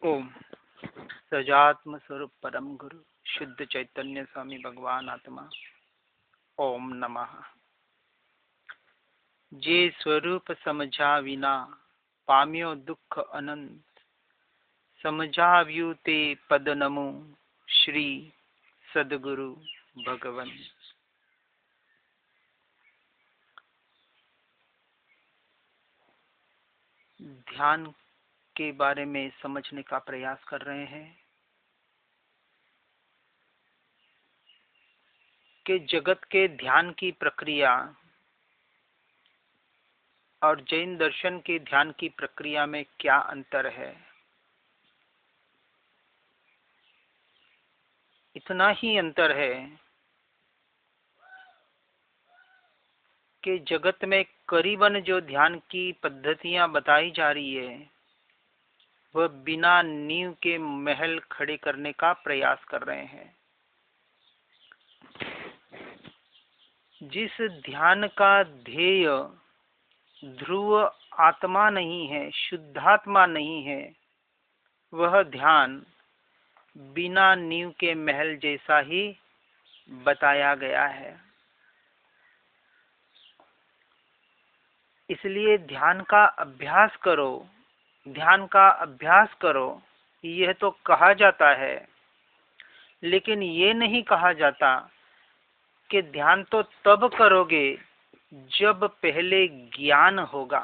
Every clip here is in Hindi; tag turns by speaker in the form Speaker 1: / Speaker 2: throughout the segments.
Speaker 1: ओम सजात्म स्वरूप परम गुरु शुद्ध चैतन्य स्वामी भगवान आत्मा ओम नमः। जे स्वरूप समझा विना पाम्यो दुख अनंत, समझाव्यू ते पद नमो श्री सदगुरु भगवन। ध्यान के बारे में समझने का प्रयास कर रहे हैं कि जगत के ध्यान की प्रक्रिया और जैन दर्शन के ध्यान की प्रक्रिया में क्या अंतर है। इतना ही अंतर है कि जगत में करीबन जो ध्यान की पद्धतियां बताई जा रही है वह बिना नींव के महल खड़े करने का प्रयास कर रहे हैं। जिस ध्यान का ध्येय ध्रुव आत्मा नहीं है, शुद्धात्मा नहीं है, वह ध्यान बिना नींव के महल जैसा ही बताया गया है। इसलिए ध्यान का अभ्यास करो, ध्यान का अभ्यास करो, यह तो कहा जाता है, लेकिन ये नहीं कहा जाता कि ध्यान तो तब करोगे जब पहले ज्ञान होगा।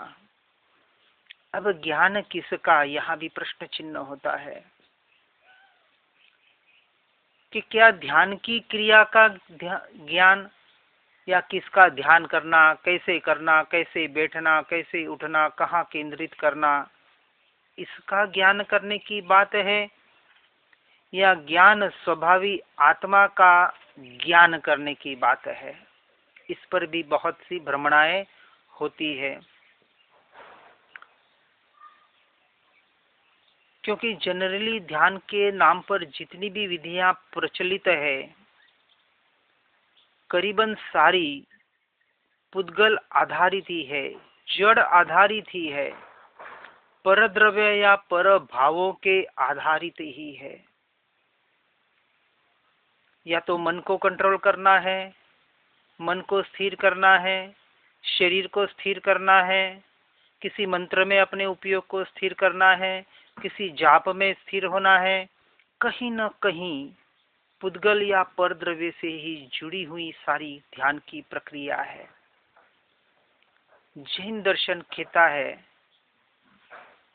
Speaker 1: अब ज्ञान किसका, यहाँ भी प्रश्न चिन्ह होता है कि क्या ध्यान की क्रिया का ज्ञान या किसका ध्यान करना, कैसे बैठना, कैसे उठना, कहाँ केंद्रित करना, इसका ज्ञान करने की बात है, या ज्ञान स्वभावी आत्मा का ज्ञान करने की बात है। इस पर भी बहुत सी भ्रमणाएं होती है, क्योंकि जनरली ध्यान के नाम पर जितनी भी विधियां प्रचलित है करीबन सारी पुद्गल आधारित ही है, जड़ आधारित ही है, पर द्रव्य या पर भावों के आधारित ही है। या तो मन को कंट्रोल करना है, मन को स्थिर करना है, शरीर को स्थिर करना है, किसी मंत्र में अपने उपयोग को स्थिर करना है, किसी जाप में स्थिर होना है, कहीं न कहीं पुद्गल या परद्रव्य से ही जुड़ी हुई सारी ध्यान की प्रक्रिया है। जैन दर्शन कहता है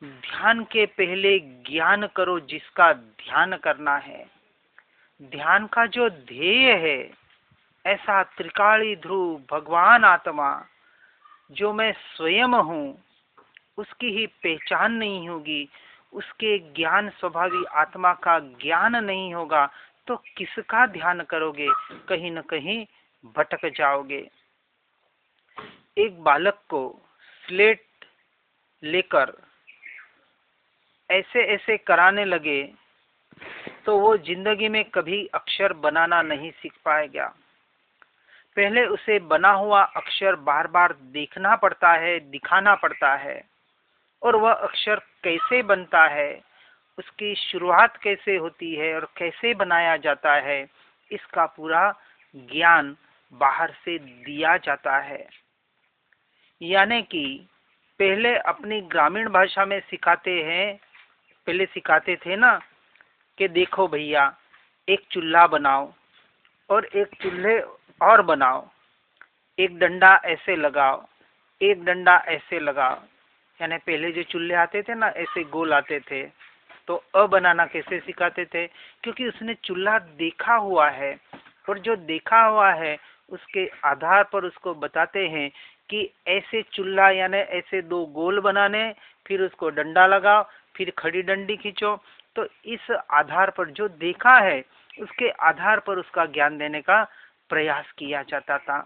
Speaker 1: ध्यान के पहले ज्ञान करो जिसका ध्यान करना है। ध्यान का जो ध्येय है, ऐसा त्रिकाली ध्रुव भगवान आत्मा जो मैं स्वयं हूँ, उसकी ही पहचान नहीं होगी, उसके ज्ञान स्वभावी आत्मा का ज्ञान नहीं होगा, तो किसका ध्यान करोगे, कहीं न कहीं भटक जाओगे। एक बालक को स्लेट लेकर ऐसे ऐसे कराने लगे तो वो जिंदगी में कभी अक्षर बनाना नहीं सीख पाएगा। पहले उसे बना हुआ अक्षर बार बार देखना पड़ता है, दिखाना पड़ता है, और वह अक्षर कैसे बनता है, उसकी शुरुआत कैसे होती है और कैसे बनाया जाता है, इसका पूरा ज्ञान बाहर से दिया जाता है। यानी कि पहले अपनी ग्रामीण भाषा में सिखाते हैं, पहले सिखाते थे ना कि देखो भैया, एक चूल्हा बनाओ और एक चूल्हे और बनाओ, एक डंडा ऐसे लगाओ, एक डंडा ऐसे लगाओ। यानी पहले जो चूल्हे आते थे ना, ऐसे गोल आते थे, तो अ बनाना कैसे सिखाते थे, क्योंकि उसने चूल्हा देखा हुआ है, और जो देखा हुआ है उसके आधार पर उसको बताते हैं कि ऐसे चूल्हा यानी ऐसे दो गोल बनाने, फिर उसको डंडा लगाओ, फिर खड़ी डंडी खींचो। तो इस आधार पर जो देखा है उसके आधार पर उसका ज्ञान देने का प्रयास किया जाता था।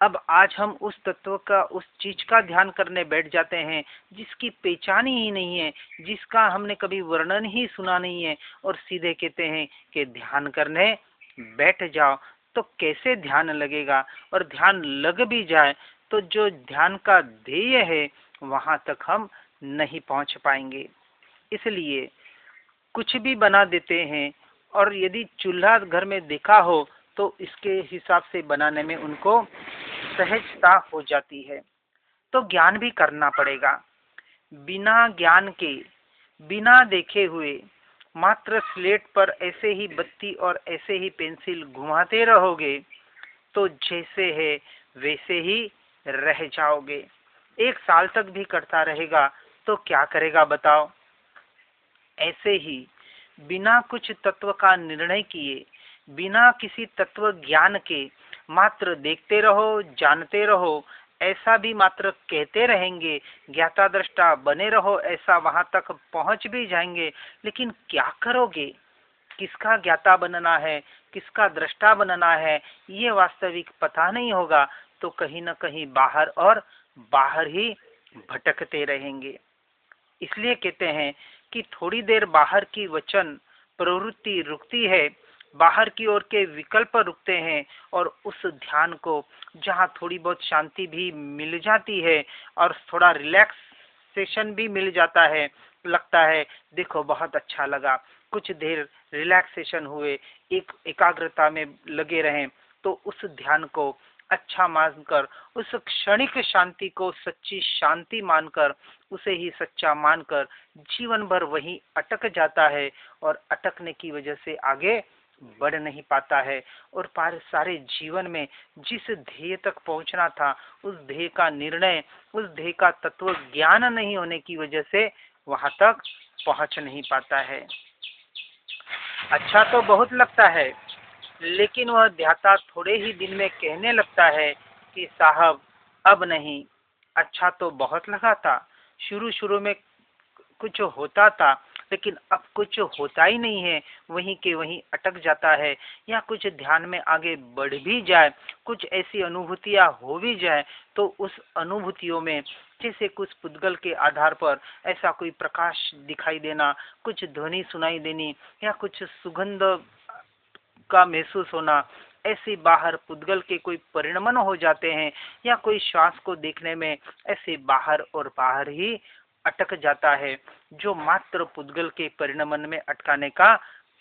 Speaker 1: अब आज हम उस तत्व का, उस चीज का ध्यान करने बैठ जाते हैं जिसकी पहचान ही नहीं है, जिसका हमने कभी वर्णन ही सुना नहीं है, और सीधे कहते हैं कि ध्यान करने बैठ जाओ। तो कैसे ध्यान लगेगा, और ध्यान लग भी जाए तो जो ध्यान का ध्येय है वहां तक हम नहीं पहुंच पाएंगे। इसलिए कुछ भी बना देते हैं, और यदि चूल्हा घर में देखा हो तो इसके हिसाब से बनाने में उनको सहजता हो जाती है। तो ज्ञान भी करना पड़ेगा। बिना ज्ञान के, बिना देखे हुए मात्र स्लेट पर ऐसे ही बत्ती और ऐसे ही पेंसिल घुमाते रहोगे तो जैसे है वैसे ही रह जाओगे। 1 साल तक भी करता रहेगा तो क्या करेगा बताओ? ऐसे ही बिना कुछ तत्व का निर्णय किए, बिना किसी तत्व ज्ञान के मात्र देखते रहो, जानते रहो, ऐसा भी मात्र कहते रहेंगे, ज्ञाता दृष्टा बने रहो, ऐसा वहां तक पहुंच भी जाएंगे, लेकिन क्या करोगे? किसका ज्ञाता बनना है, किसका दृष्टा बनना है, ये वास्तविक पता नहीं होगा, तो कहीं न कहीं बाहर और बाहर ही भटकते रहेंगे। इसलिए कहते हैं कि थोड़ी देर बाहर की वचन प्रवृत्ति रुकती है, बाहर की ओर के विकल्प रुकते हैं, और उस ध्यान को जहाँ थोड़ी बहुत शांति भी मिल जाती है और थोड़ा रिलैक्सेशन भी मिल जाता है, लगता है देखो बहुत अच्छा लगा, कुछ देर रिलैक्सेशन हुए, एक एकाग्रता में लगे रहें, तो उस ध्यान को अच्छा मानकर, उस क्षणिक शांति को सच्ची शांति मानकर, उसे ही सच्चा मानकर जीवन भर वहीं अटक जाता है, और अटकने की वजह से आगे बढ़ नहीं पाता है, और सारे जीवन में जिस ध्येय तक पहुंचना था, उस ध्येय का निर्णय, उस ध्येय का तत्व ज्ञान नहीं होने की वजह से वहां तक पहुंच नहीं पाता है। अच्छा तो बहुत लगता है, लेकिन वह ध्याता थोड़े ही दिन में कहने लगता है कि साहब अब नहीं। अच्छा तो बहुत लगा था, शुरू शुरू में कुछ होता था, लेकिन अब कुछ होता ही नहीं है, वहीं के वहीं अटक जाता है, या कुछ ध्यान में आगे बढ़ भी जाए, कुछ ऐसी अनुभूतियां हो भी जाए, तो उस अनुभूतियों में जैसे कुछ पुद्गल के आधार पर ऐसा कोई प्रकाश दिखाई देना, कुछ ध्वनि सुनाई देनी, या कुछ सुगंध का महसूस होना, ऐसे बाहर पुद्गल के कोई परिणमन हो जाते हैं, या कोई श्वास को देखने में ऐसे बाहर और बाहर ही अटक जाता है, जो मात्र पुद्गल के परिणमन में अटकाने का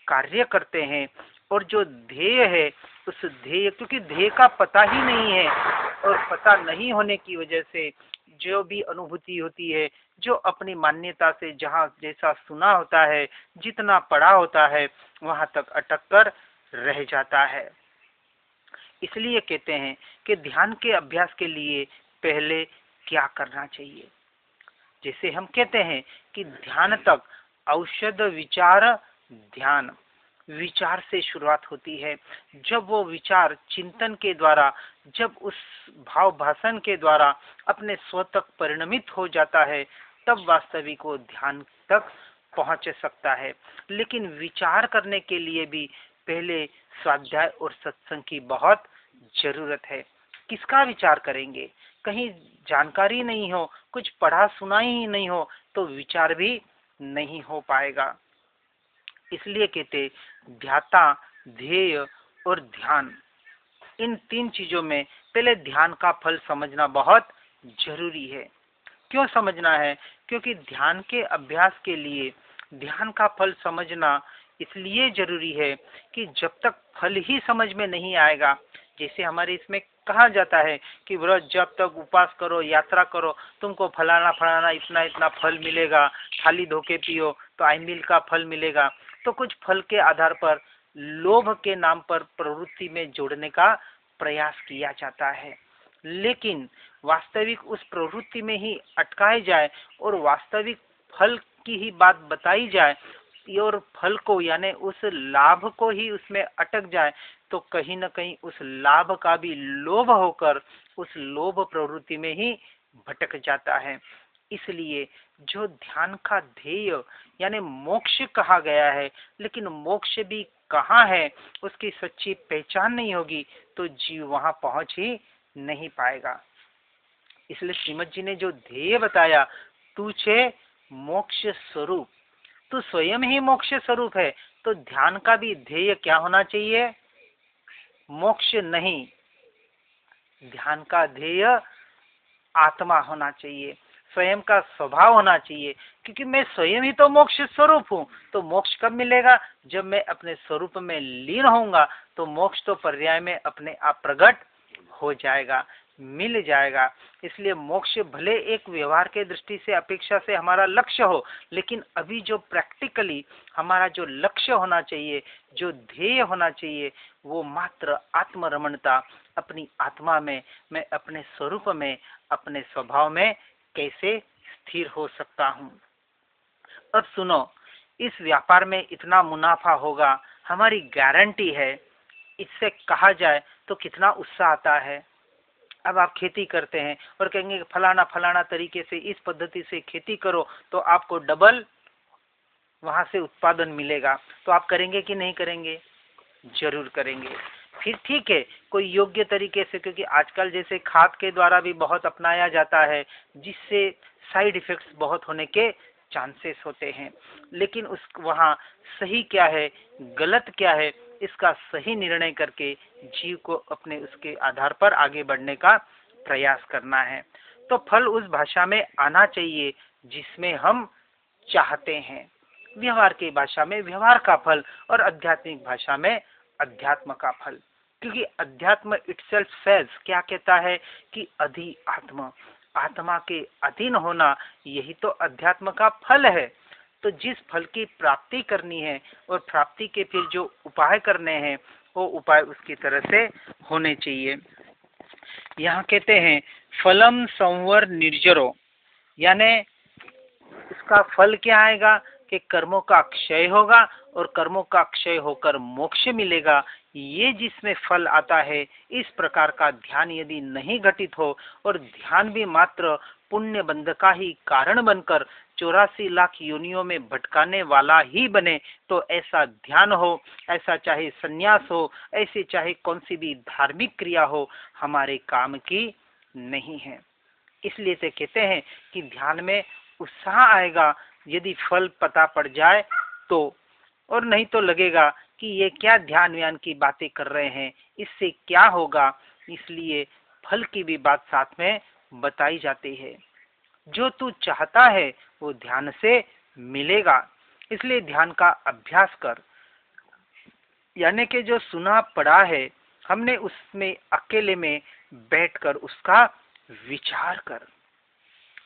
Speaker 1: कार्य करते हैं। और जो ध्येय है, उस ध्येय, क्योंकि ध्येय का पता ही नहीं है, और पता नहीं होने की वजह से जो भी अनुभूति होती है, जो अपनी मान्यता से जहाँ जैसा सुना होता है, जितना पढ़ा होता है, वहां तक अटक कर रह जाता है। इसलिए कहते हैं कि ध्यान के अभ्यास के लिए पहले क्या करना चाहिए। जैसे हम कहते हैं कि ध्यान तक औषध विचार ध्यान, विचार से शुरुआत होती है। जब वो विचार चिंतन के द्वारा, जब उस भाव भाषण के द्वारा अपने स्व तक परिणमित हो जाता है, तब वास्तविक वो ध्यान तक पहुंच सकता है। लेकिन विचार करने के लिए भी पहले स्वाध्याय और सत्संग की बहुत जरूरत है। किसका विचार करेंगे? कहीं जानकारी नहीं हो, कुछ पढ़ा सुना ही नहीं हो, तो विचार भी नहीं हो पाएगा। इसलिए कहते ध्याता, ध्येय और ध्यान, इन 3 चीजों में पहले ध्यान का फल समझना बहुत जरूरी है। क्यों समझना है? क्योंकि ध्यान के अभ्यास के लिए ध्यान का फल समझना इसलिए जरूरी है कि जब तक फल ही समझ में नहीं आएगा, जैसे हमारे इसमें कहा जाता है कि व्रत जब तक उपवास करो, यात्रा करो, तुमको फलाना फलाना इतना इतना फल मिलेगा, थाली धोके पियो तो आइमिल का फल मिलेगा। तो कुछ फल के आधार पर लोभ के नाम पर प्रवृत्ति में जोड़ने का प्रयास किया जाता है, लेकिन वास्तविक उस प्रवृत्ति में ही अटकाए जाए और वास्तविक फल की ही बात बताई जाए, और फल को यानी उस लाभ को ही उसमें अटक जाए, तो कहीं न कहीं उस लाभ का भी लोभ होकर उस लोभ प्रवृत्ति में ही भटक जाता है। इसलिए जो ध्यान का ध्येय यानी मोक्ष कहा गया है, लेकिन मोक्ष भी कहाँ है, उसकी सच्ची पहचान नहीं होगी तो जीव वहां पहुंच ही नहीं पाएगा। इसलिए श्रीमद जी ने जो ध्येय बताया, तू छे मोक्ष स्वरूप, तो स्वयं ही मोक्ष स्वरूप है, तो ध्यान का भी ध्येय क्या होना चाहिए? मोक्ष नहीं, ध्यान का ध्येय आत्मा होना चाहिए, स्वयं का स्वभाव होना चाहिए, क्योंकि मैं स्वयं ही तो मोक्ष स्वरूप हूँ। तो मोक्ष कब मिलेगा? जब मैं अपने स्वरूप में लीन होऊंगा, तो मोक्ष तो पर्याय में अपने आप प्रकट हो जाएगा, मिल जाएगा। इसलिए मोक्ष भले एक व्यवहार के दृष्टि से अपेक्षा से हमारा लक्ष्य हो, लेकिन अभी जो प्रैक्टिकली हमारा जो लक्ष्य होना चाहिए, जो ध्येय होना चाहिए, वो मात्र आत्मरमणता, अपनी आत्मा में, मैं अपने स्वरूप में, अपने स्वभाव में कैसे स्थिर हो सकता हूँ। अब सुनो, इस व्यापार में इतना मुनाफा होगा, हमारी गारंटी है। इससे कहा जाए तो कितना उत्साह आता है। अब आप खेती करते हैं और कहेंगे फलाना फलाना तरीके से, इस पद्धति से खेती करो तो आपको डबल वहां से उत्पादन मिलेगा। तो आप करेंगे कि नहीं करेंगे? जरूर करेंगे। फिर ठीक है, कोई योग्य तरीके से, क्योंकि आजकल जैसे खाद के द्वारा भी बहुत अपनाया जाता है, जिससे साइड इफेक्ट्स बहुत होने के चांसेस होते हैं, लेकिन उस वहाँ सही क्या है, गलत क्या है, इसका सही निर्णय करके जीव को अपने उसके आधार पर आगे बढ़ने का प्रयास करना है। तो फल उस भाषा में आना चाहिए जिसमें हम चाहते हैं, व्यवहार की भाषा में व्यवहार का फल और आध्यात्मिक भाषा में अध्यात्म का फल। क्योंकि अध्यात्म इटसेल्फ सेज क्या कहता है कि अधि आत्मा, आत्मा के अधीन होना, यही तो अध्यात्म का फल है। तो जिस फल की प्राप्ति करनी है और प्राप्ति के फिर जो उपाय करने हैं, वो उपाय उसकी तरह से होने चाहिए। यहाँ कहते हैं फलम संवर निर्जरो, यानी इसका फल क्या आएगा कि कर्मों का क्षय होगा और कर्मों का क्षय होकर मोक्ष मिलेगा। ये जिसमें फल आता है, इस प्रकार का ध्यान यदि नहीं घटित हो और ध्यान भी मात्र पुण्य बंध का ही कारण बनकर 84 लाख योनियों में भटकाने वाला ही बने, तो ऐसा ध्यान हो, ऐसा चाहे संन्यास हो, ऐसे चाहे कौन सी भी धार्मिक क्रिया हो, हमारे काम की नहीं है। इसलिए से कहते हैं कि ध्यान में उत्साह आएगा यदि फल पता पड़ जाए तो, और नहीं तो लगेगा कि ये क्या ध्यान व्यान की बातें कर रहे हैं, इससे क्या होगा। इसलिए फल की भी बात साथ में बताई जाती है। जो तू चाहता है वो ध्यान से मिलेगा, इसलिए ध्यान का अभ्यास कर। यानी कि जो सुना पड़ा है, हमने उसमें अकेले में बैठकर उसका विचार कर।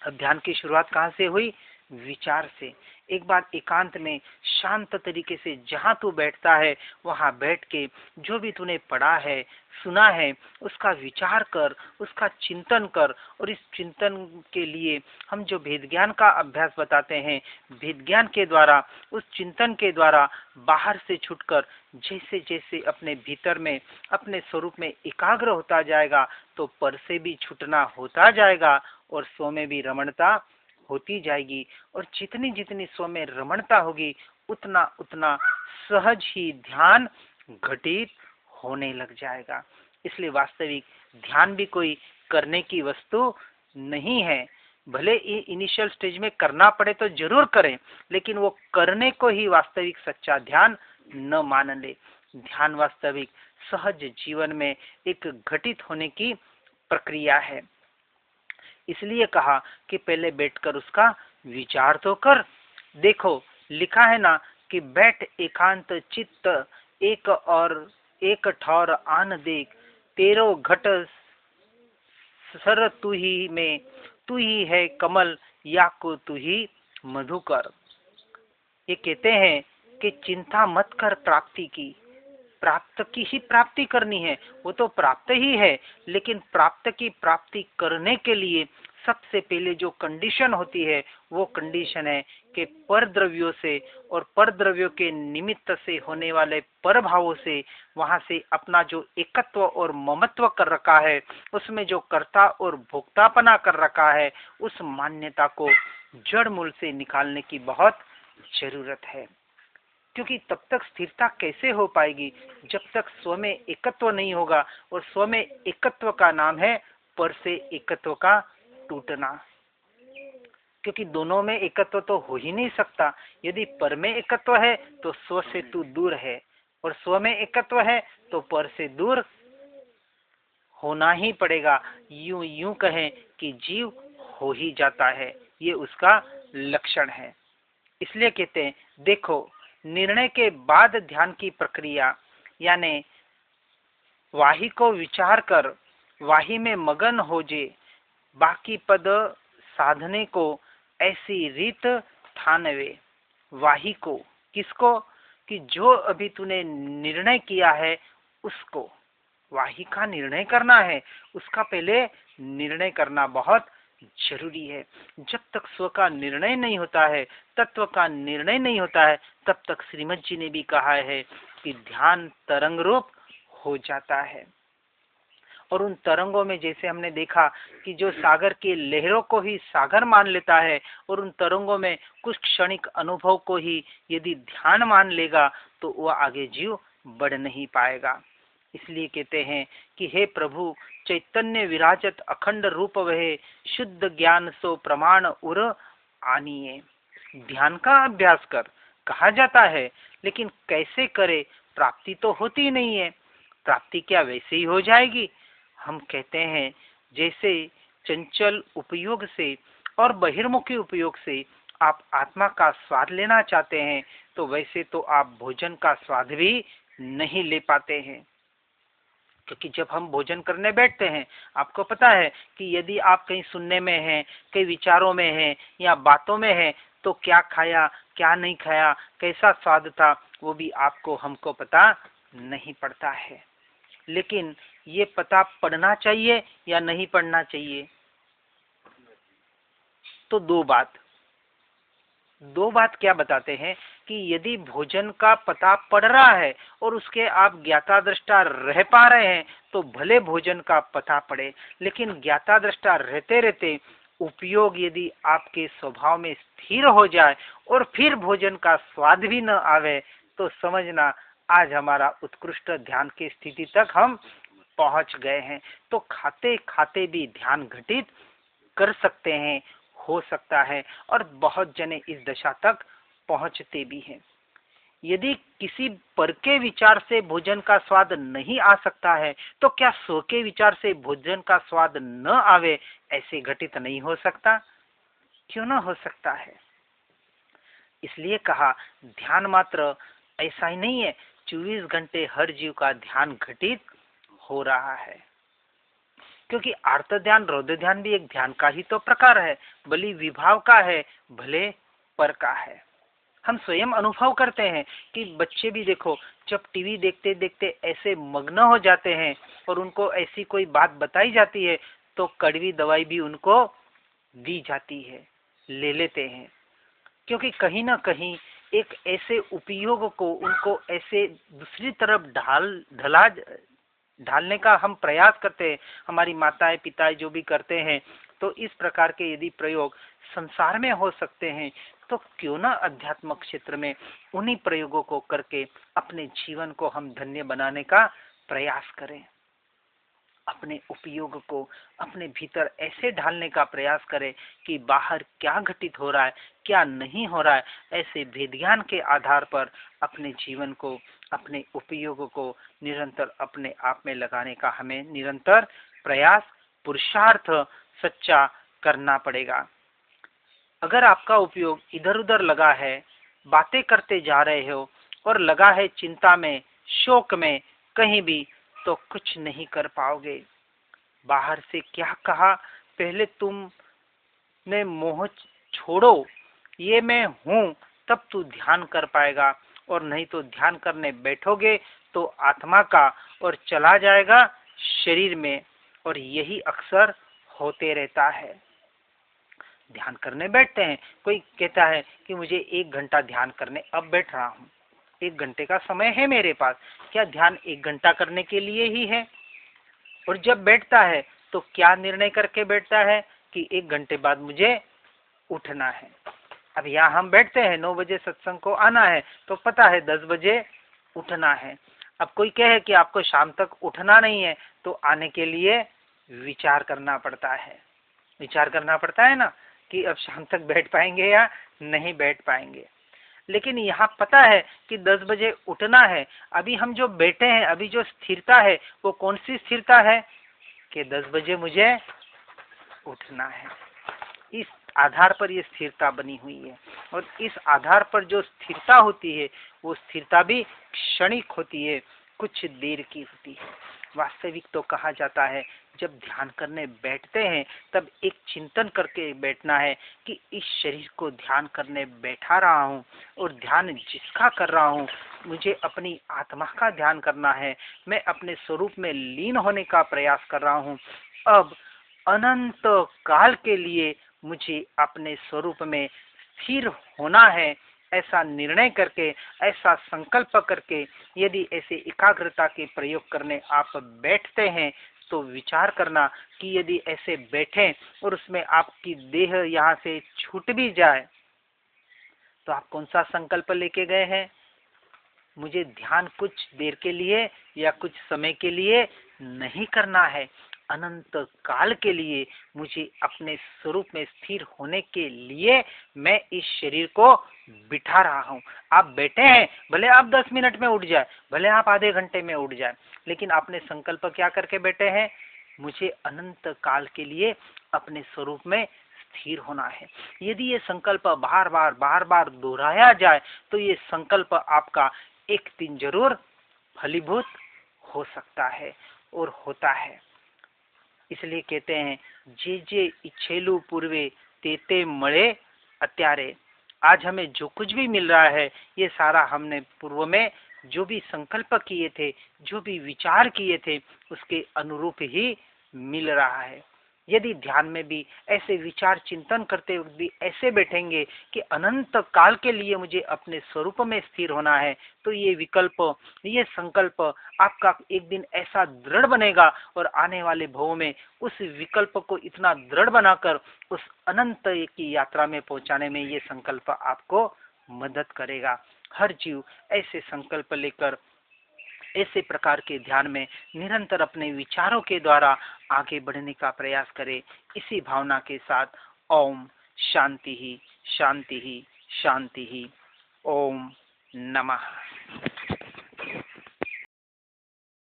Speaker 1: अब ध्यान की शुरुआत कहाँ से हुई? विचार से। एक बार एकांत में शांत तरीके से जहां तू बैठता है, वहां बैठ के जो भी तूने पढ़ा है, सुना है, उसका विचार कर, उसका चिंतन कर। और इस चिंतन के लिए हम जो भेद ज्ञान का अभ्यास बताते हैं, भेद ज्ञान के द्वारा, उस चिंतन के द्वारा बाहर से छुटकर जैसे जैसे अपने भीतर में, अपने स्वरूप में एकाग्र होता जाएगा, तो पर से भी छूटना होता जाएगा और स्व में भी रमणता होती जाएगी। और जितनी जितनी स्व में रमणता होगी, उतना उतना सहज ही ध्यान घटित होने लग जाएगा। इसलिए वास्तविक ध्यान भी कोई करने की वस्तु नहीं है। भले इनिशियल स्टेज में करना पड़े तो जरूर करें, लेकिन वो करने को ही वास्तविक सच्चा ध्यान न मान ले। ध्यान वास्तविक सहज जीवन में एक घटित होने की प्रक्रिया है। इसलिए कहा कि पहले बैठकर उसका विचार तो कर। देखो लिखा है ना कि बैठ एकांत चित्त एक और एक ठौर आन देख, तेरो घट सर तू ही में, तू ही है कमल या को तू ही मधुकर। ये कहते हैं कि चिंता मत कर प्राप्ति की, प्राप्त की ही प्राप्ति करनी है, वो तो प्राप्त ही है। लेकिन प्राप्त की प्राप्ति करने के लिए सबसे पहले जो कंडीशन होती है, वो कंडीशन है कि पर द्रव्यों से और पर द्रव्यों के निमित्त से होने वाले पर भावों से, वहां से अपना जो एकत्व और ममत्व कर रखा है, उसमें जो कर्ता और भोक्तापना कर रखा है, उस मान्यता को जड़ मूल से निकालने की बहुत जरूरत है। क्योंकि तब तक स्थिरता कैसे हो पाएगी जब तक स्व में एकत्व नहीं होगा। और स्व में एकत्व का नाम है पर से एकत्व का टूटना। क्योंकि दोनों में एकत्व तो हो ही नहीं सकता। यदि पर में एकत्व है तो स्व से तू दूर है, और स्व में एकत्व है तो पर से दूर होना ही पड़ेगा। यूं कहें कि जीव हो ही जाता है। ये उसका लक्षण है। इसलिए कहते हैं, देखो निर्णय के बाद ध्यान की प्रक्रिया यानी वाही को विचार कर वाही में मगन हो जे, बाकी पद साधने को ऐसी रीत ठानवे। वाही को किसको? कि जो अभी तूने निर्णय किया है उसको। वाही का निर्णय करना है, उसका पहले निर्णय करना बहुत जरूरी है। जब तक स्व का निर्णय नहीं होता है, तत्व का निर्णय नहीं होता है, तब तक श्रीमद जी ने भी कहा है कि ध्यान तरंग रूप हो जाता है। और उन तरंगों में जैसे हमने देखा कि जो सागर की लहरों को ही सागर मान लेता है और उन तरंगों में कुछ क्षणिक अनुभव को ही यदि ध्यान मान लेगा तो वह आगे जीव बढ़ नहीं पाएगा। इसलिए कहते हैं कि हे प्रभु, चैतन्य विराजत अखंड रूप वह, शुद्ध ज्ञान सो प्रमाण उर आनिए। ध्यान का अभ्यास कर कहा जाता है, लेकिन कैसे करे? प्राप्ति तो होती नहीं है। प्राप्ति क्या वैसे ही हो जाएगी? हम कहते हैं जैसे चंचल उपयोग से और बहिर्मुखी उपयोग से आप आत्मा का स्वाद लेना चाहते हैं, तो वैसे तो आप भोजन का स्वाद भी नहीं ले पाते हैं। क्योंकि जब हम भोजन करने बैठते हैं, आपको पता है कि यदि आप कहीं सुनने में हैं, कई विचारों में हैं या बातों में हैं, तो क्या खाया क्या नहीं खाया, कैसा स्वाद था, वो भी आपको हमको पता नहीं पड़ता है। लेकिन ये पता पड़ना चाहिए या नहीं पड़ना चाहिए? तो दो बात क्या बताते हैं कि यदि भोजन का पता पड़ रहा है और उसके आप ज्ञाता दृष्टा रह पा रहे हैं, तो भले भोजन का पता पड़े, लेकिन ज्ञाता दृष्टा रहते रहते उपयोग यदि आपके स्वभाव में स्थिर हो जाए और फिर भोजन का स्वाद भी न आवे, तो समझना आज हमारा उत्कृष्ट ध्यान की स्थिति तक हम पहुंच गए हैं। तो खाते खाते भी ध्यान घटित कर सकते हैं, हो सकता है, और बहुत जने इस दशा तक पहुंचते भी हैं। यदि किसी पर के विचार से भोजन का स्वाद नहीं आ सकता है, तो क्या स्व के विचार से भोजन का स्वाद न आवे, ऐसे घटित नहीं हो सकता? क्यों न हो सकता है? इसलिए कहा ध्यान मात्र ऐसा ही नहीं है, 24 घंटे हर जीव का ध्यान घटित हो रहा है। क्योंकि आर्त ध्यान, रौद्र ध्यान भी एक ध्यान का ही तो प्रकार है, भले विभाव का है, भले पर का है। हम स्वयं अनुभव करते हैं कि बच्चे भी देखो, जब टीवी देखते देखते ऐसे मग्न हो जाते हैं और उनको ऐसी कोई बात बताई जाती है, तो कड़वी दवाई भी उनको दी जाती है, ले लेते हैं। क्योंकि कहीं ना कहीं एक ऐसे उपयोग को उनको ऐसे दूसरी तरफ ढालने का हम प्रयास करते हैं। हमारी माताएं पिताएं जो भी करते हैं, तो इस प्रकार के यदि प्रयोग संसार में हो सकते हैं, तो क्यों ना अध्यात्म क्षेत्र में उन्हीं प्रयोगों को करके अपने जीवन को हम धन्य बनाने का प्रयास करें। अपने उपयोग को अपने भीतर ऐसे ढालने का प्रयास करें कि बाहर क्या घटित हो रहा है, क्या नहीं हो रहा है, ऐसे भेदज्ञान के आधार पर अपने जीवन को, अपने उपयोग को निरंतर अपने आप में लगाने का हमें निरंतर प्रयास, पुरुषार्थ सच्चा करना पड़ेगा। अगर आपका उपयोग इधर उधर लगा है, बातें करते जा रहे हो और लगा है चिंता में, शोक में, कहीं भी, तो कुछ नहीं कर पाओगे। बाहर से क्या कहा, पहले तुमने मोह छोड़ो, ये मैं हूं, तब तू ध्यान कर पाएगा। और नहीं तो ध्यान करने बैठोगे तो आत्मा का और चला जाएगा शरीर में, और यही अक्सर होते रहता है। ध्यान करने बैठते हैं, कोई कहता है कि मुझे 1 घंटा ध्यान करने अब बैठ रहा हूँ, 1 घंटे का समय है मेरे पास। क्या ध्यान 1 घंटा करने के लिए ही है? और जब बैठता है तो क्या निर्णय करके बैठता है कि 1 घंटे बाद मुझे उठना है। अब यहाँ हम बैठते हैं, 9 बजे सत्संग को आना है, तो पता है 10 बजे उठना है। अब कोई कहे कि आपको शाम तक उठना नहीं है, तो आने के लिए विचार करना पड़ता है। विचार करना पड़ता है ना कि अब शाम तक बैठ पाएंगे या नहीं बैठ पाएंगे। लेकिन यहाँ पता है कि 10 बजे उठना है। अभी हम जो बैठे हैं, अभी जो स्थिरता है, वो कौन सी स्थिरता है कि 10 बजे मुझे उठना है। इस आधार पर ये स्थिरता बनी हुई है। और इस आधार पर जो स्थिरता होती है वो स्थिरता भी क्षणिक होती है, कुछ देर की होती है। वास्तविक तो कहा जाता है जब ध्यान करने बैठते हैं तब एक चिंतन करके बैठना है कि इस शरीर को ध्यान करने बैठा रहा हूँ और ध्यान जिसका कर रहा हूँ मुझे अपनी आत्मा का ध्यान करना है, मैं अपने स्वरूप में लीन होने का प्रयास कर रहा हूँ। अब अनंत काल के लिए मुझे अपने स्वरूप में स्थिर होना है, ऐसा निर्णय करके, ऐसा संकल्प करके यदि ऐसे एकाग्रता के प्रयोग करने आप बैठते हैं तो विचार करना कि यदि ऐसे बैठें और उसमें आपकी देह यहाँ से छूट भी जाए तो आप कौन सा संकल्प लेके गए हैं? मुझे ध्यान कुछ देर के लिए या कुछ समय के लिए नहीं करना है, अनंत काल के लिए मुझे अपने स्वरूप में स्थिर होने के लिए मैं इस शरीर को बिठा रहा हूँ। आप बैठे हैं, भले आप 10 मिनट में उठ जाए, भले आप आधे घंटे में उठ जाए, लेकिन आपने संकल्प क्या करके बैठे हैं? मुझे अनंत काल के लिए अपने स्वरूप में स्थिर होना है। यदि ये संकल्प बार बार दोहराया जाए तो ये संकल्प आपका एक दिन जरूर फलीभूत हो सकता है और होता है। इसलिए कहते हैं जे जे इच्छेलु पूर्वे तेते मळे अत्यारे। आज हमें जो कुछ भी मिल रहा है ये सारा हमने पूर्व में जो भी संकल्प किए थे, जो भी विचार किए थे उसके अनुरूप ही मिल रहा है। यदि ध्यान में भी ऐसे विचार चिंतन करते वक्त भी ऐसे बैठेंगे कि अनंत काल के लिए मुझे अपने स्वरूप में स्थिर होना है तो ये विकल्प, ये संकल्प आपका एक दिन ऐसा दृढ़ बनेगा और आने वाले भव में उस विकल्प को इतना दृढ़ बनाकर उस अनंत की यात्रा में पहुंचाने में ये संकल्प आपको मदद करेगा। हर जीव ऐसे संकल्प लेकर ऐसे प्रकार के ध्यान में निरंतर अपने विचारों के द्वारा आगे बढ़ने का प्रयास करे। इसी भावना के साथ ओम शांति ही शांति ही शांति ही। ओम नमः।